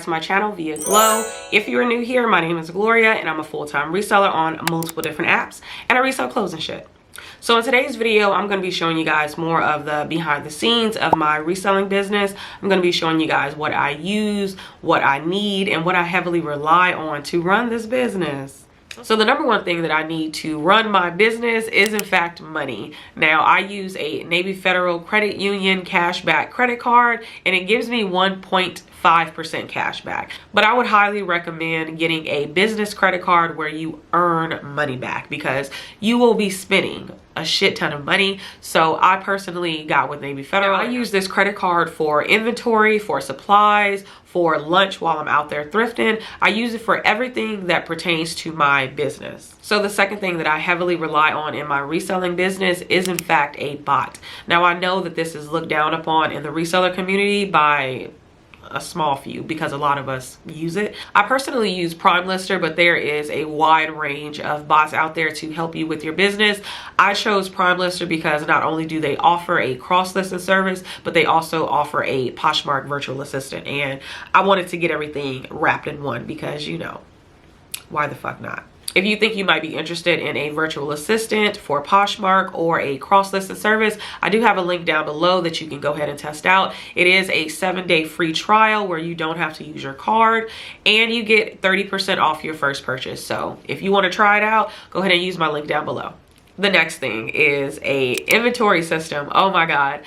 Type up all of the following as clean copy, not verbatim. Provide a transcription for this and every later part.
back to my channel, Viaglo. If you're new here, my name is Gloria and I'm a full-time reseller on multiple different apps, and I resell clothes and shit. So in today's video, I'm going to be showing you guys more of the behind the scenes of my reselling business. I'm going to be showing you guys what I use, what I need, and what I heavily rely on to run this business. So the number one thing that I need to run my business is in fact money. Now I use a Navy Federal Credit Union cashback credit card and it gives me 1.5% cash back. But I would highly recommend getting a business credit card where you earn money back, because you will be spending a shit ton of money. So I personally got with Navy Federal. I use this credit card for inventory, for supplies, for lunch while I'm out there thrifting. I use it for everything that pertains to my business. So the second thing that I heavily rely on in my reselling business is in fact a bot. Now I know that this is looked down upon in the reseller community by a small few because a lot of us use it. I personally use PrimeLister, but there is a wide range of bots out there to help you with your business. I chose PrimeLister because not only do they offer a cross-listing service, but they also offer a Poshmark virtual assistant, and I wanted to get everything wrapped in one because, you know, why the fuck not? If you think you might be interested in a virtual assistant for Poshmark or a cross-listed service, I do have a link down below that you can go ahead and test out. It is a 7-day free trial where you don't have to use your card, and you get 30% off your first purchase. So if you want to try it out, go ahead and use my link down below. The next thing is a inventory system. Oh my God.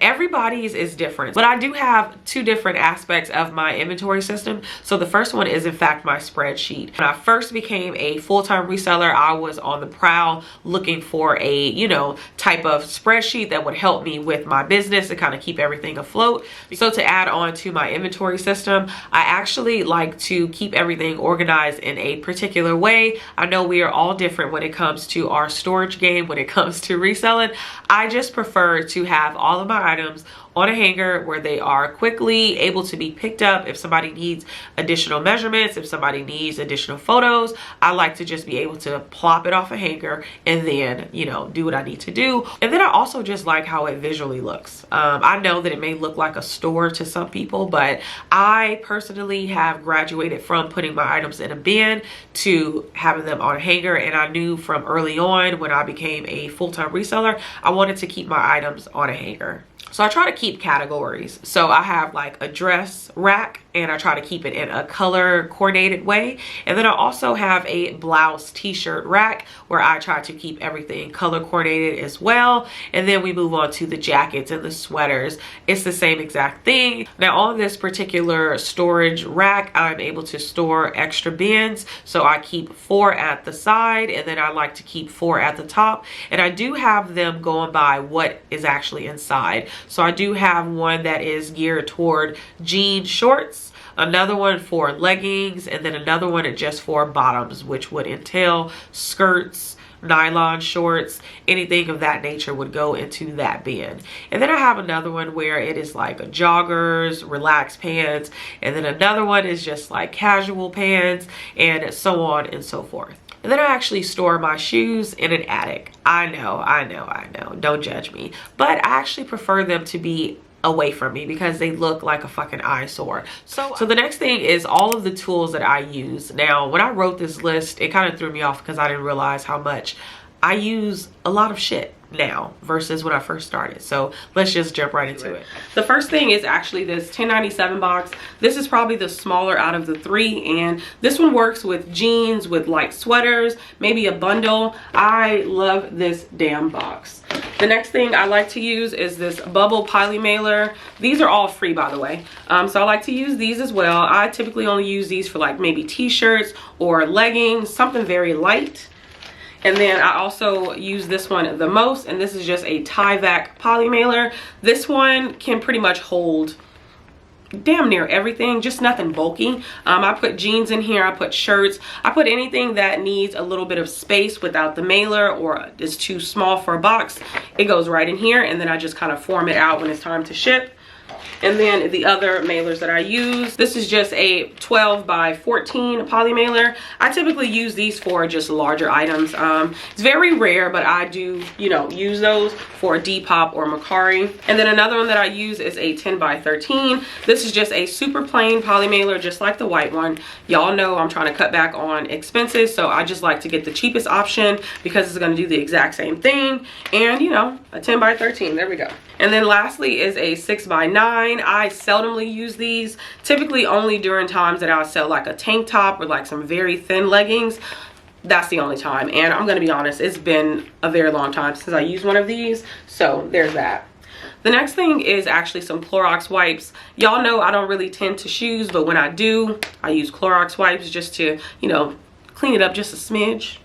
Everybody's is different, but I do have two different aspects of my inventory system. So the first one is in fact my spreadsheet. When I first became a full-time reseller, I was on the prowl looking for a, you know, type of spreadsheet that would help me with my business to kind of keep everything afloat. So to add on to my inventory system, I actually like to keep everything organized in a particular way. I know we are all different when it comes to our storage game, when it comes to reselling. I just prefer to have all of my items on a hanger where they are quickly able to be picked up. If somebody needs additional measurements, if somebody needs additional photos, I like to just be able to plop it off a hanger and then, you know, do what I need to do. And then I also just like how it visually looks. I know that it may look like a store to some people, but I personally have graduated from putting my items in a bin to having them on a hanger. And I knew from early on when I became a full-time reseller, I wanted to keep my items on a hanger. So I try to keep categories. So I have like a dress rack and I try to keep it in a color coordinated way. And then I also have a blouse t-shirt rack where I try to keep everything color coordinated as well. And then we move on to the jackets and the sweaters. It's the same exact thing. Now on this particular storage rack, I'm able to store extra bins. So I keep 4 at the side and then I like to keep 4 at the top. And I do have them going by what is actually inside. So I do have one that is geared toward jean shorts, another one for leggings, and then another one just for bottoms, which would entail skirts, nylon shorts, anything of that nature would go into that bin. And then I have another one where it is like a joggers, relaxed pants, and then another one is just like casual pants, and so on and so forth. And then I actually store my shoes in an attic. I know. Don't judge me. But I actually prefer them to be away from me because they look like a fucking eyesore. So the next thing is all of the tools that I use. Now, when I wrote this list, it kind of threw me off because I didn't realize how much I use a lot of shit now versus when I first started. So let's just jump right into it. The first thing is actually this 1097 box. This is probably the smaller out of the 3, and this one works with jeans, with light sweaters, maybe a bundle. I love this damn box. The next thing I like to use is this bubble poly mailer. These are all free, by the way. So I like to use these as well. I typically only use these for like maybe t-shirts or leggings, something very light. And then I also use this one the most, and this is just a Tyvek poly mailer. This one can pretty much hold damn near everything, just nothing bulky. I put jeans in here, I put shirts, I put anything that needs a little bit of space without the mailer or is too small for a box. It goes right in here, and then I just kind of form it out when it's time to ship. And then the other mailers that I use, this is just a 12 by 14 poly mailer. I typically use these for just larger items. It's very rare, but I do, you know, use those for Depop or Mercari. And then another one that I use is a 10 by 13. This is just a super plain poly mailer, just like the white one. Y'all know I'm trying to cut back on expenses, so I just like to get the cheapest option because it's going to do the exact same thing. And you know, a 10 by 13, there we go. And then lastly is a 6 by 9. I seldomly use these, typically only during times that I'll sell like a tank top or like some very thin leggings. That's the only time. And I'm gonna be honest, it's been a very long time since I used one of these, so there's that. The next thing is actually some Clorox wipes. Y'all know I don't really tend to shoes, but when I do, I use Clorox wipes just to, you know, clean it up just a smidge.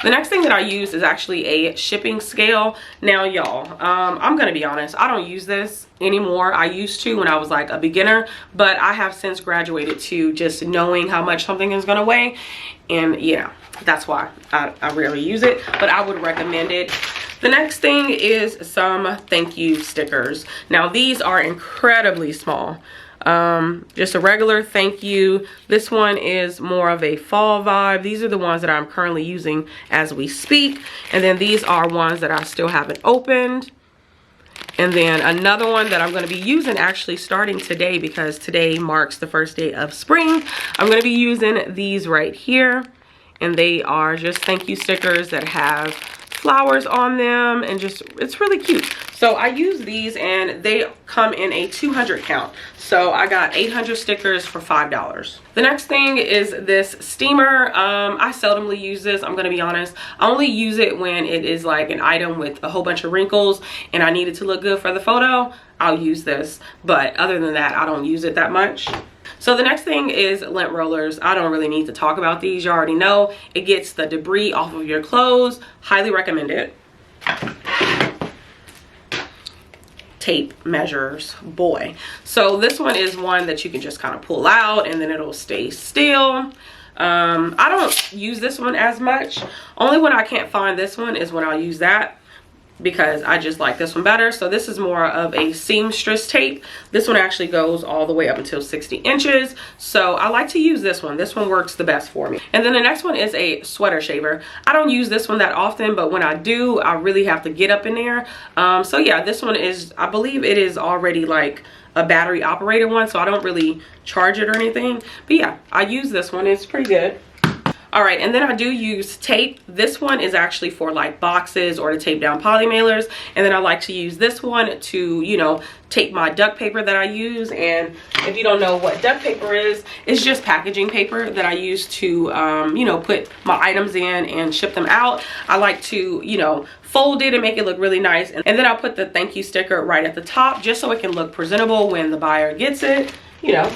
The next thing that I use is actually a shipping scale. Now y'all, I'm gonna be honest, I don't use this anymore. I used to when I was like a beginner, but I have since graduated to just knowing how much something is gonna weigh. And yeah, that's why I rarely use it, but I would recommend it. The next thing is some thank you stickers. Now these are incredibly small. Just a regular thank you. This one is more of a fall vibe. These are the ones that I'm currently using as we speak. And then these are ones that I still haven't opened. And then another one that I'm going to be using actually starting today, because today marks the first day of spring. I'm going to be using these right here. And they are just thank you stickers that have flowers on them, and just, it's really cute. So I use these and they come in a 200 count. So I got 800 stickers for $5. The next thing is this steamer. I seldomly use this, I'm gonna be honest. I only use it when it is like an item with a whole bunch of wrinkles and I need it to look good for the photo. I'll use this, but other than that, I don't use it that much. So the next thing is lint rollers. I don't really need to talk about these. You already know it gets the debris off of your clothes. Highly recommend it. Tape measures, boy. So this one is one that you can just kind of pull out and then it'll stay still. I don't use this one as much. Only when I can't find this one is when I'll use that, because I just like this one better. So this is more of a seamstress tape. This one actually goes all the way up until 60 inches. So I like to use this one. This one works the best for me. And then the next one is a sweater shaver. I don't use this one that often, but when I do, I really have to get up in there. So yeah, this one is, I believe it is already like a battery operated one, so I don't really charge it or anything. But yeah, I use this one. It's pretty good. All right, and then I do use tape. This one is actually for like boxes or to tape down poly mailers. And then I like to use this one to, you know, tape my duct paper that I use. And if you don't know what duct paper is, it's just packaging paper that I use to, you know, put my items in and ship them out. I like to, you know, fold it and make it look really nice. And then I'll put the thank you sticker right at the top just so it can look presentable when the buyer gets it, you know.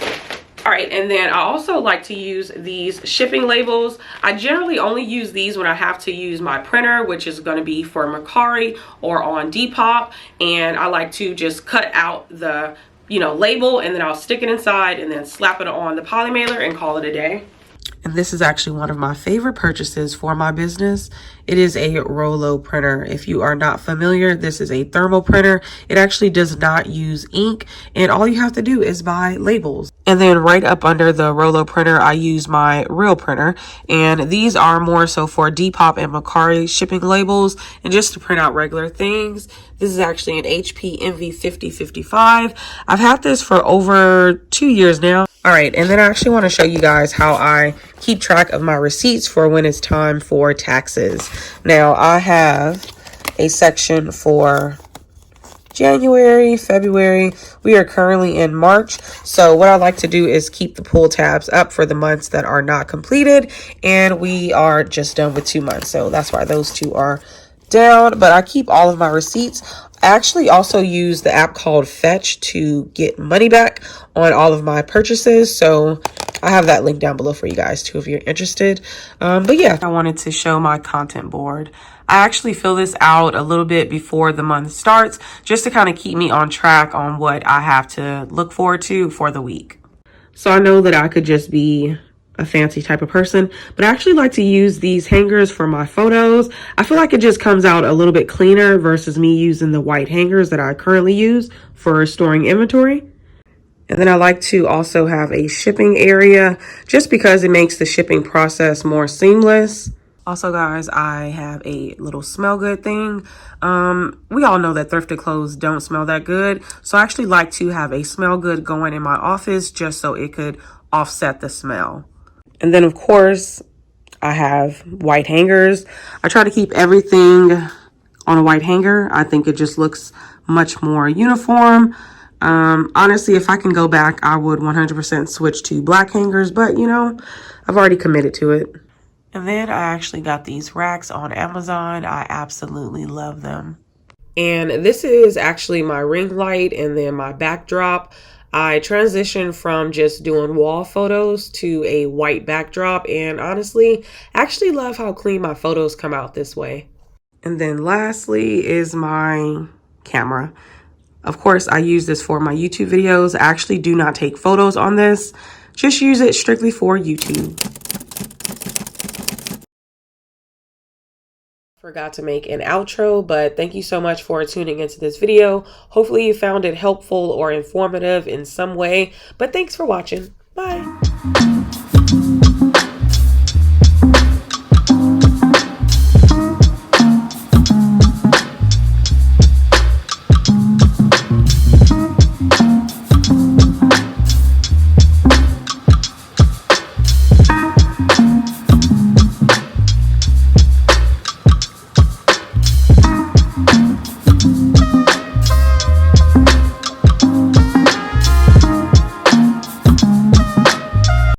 All right, and then I also like to use these shipping labels. I generally only use these when I have to use my printer, which is going to be for Mercari or on Depop. And I like to just cut out the, you know, label, and then I'll stick it inside and then slap it on the poly mailer and call it a day. And this is actually one of my favorite purchases for my business. It is a Rollo printer. If you are not familiar, this is a thermal printer. It actually does not use ink, and all you have to do is buy labels. And then right up under the Rollo printer, I use my real printer. And these are more so for Depop and Mercari shipping labels and just to print out regular things. This is actually an HP MV5055. I've had this for over 2 years now. All right, and then I actually want to show you guys how I keep track of my receipts for when it's time for taxes. Now, I have a section for January, February. We are currently in March. So what I like to do is keep the pull tabs up for the months that are not completed. And we are just done with 2 months. So that's why those two are down. But I keep all of my receipts. I actually also use the app called Fetch to get money back on all of my purchases. So I have that link down below for you guys too if you're interested. But yeah, I wanted to show my content board. I actually fill this out a little bit before the month starts just to kind of keep me on track on what I have to look forward to for the week. So I know that I could just be a fancy type of person, but I actually like to use these hangers for my photos. I feel like it just comes out a little bit cleaner versus me using the white hangers that I currently use for storing inventory. And then I like to also have a shipping area just because it makes the shipping process more seamless. Also, guys, I have a little smell good thing. We all know that thrifted clothes don't smell that good. So I actually like to have a smell good going in my office just so it could offset the smell. And then, of course, I have white hangers. I try to keep everything on a white hanger. I think it just looks much more uniform. Honestly, if I can go back, I would 100% switch to black hangers, but you know, I've already committed to it. And then I actually got these racks on Amazon. I absolutely love them. And this is actually my ring light and then my backdrop. I transitioned from just doing wall photos to a white backdrop, and honestly, I actually love how clean my photos come out this way. And then lastly is my camera. Of course, I use this for my YouTube videos. I actually do not take photos on this. Just use it strictly for YouTube. Forgot to make an outro, but thank you so much for tuning into this video. Hopefully you found it helpful or informative in some way, but thanks for watching. Bye.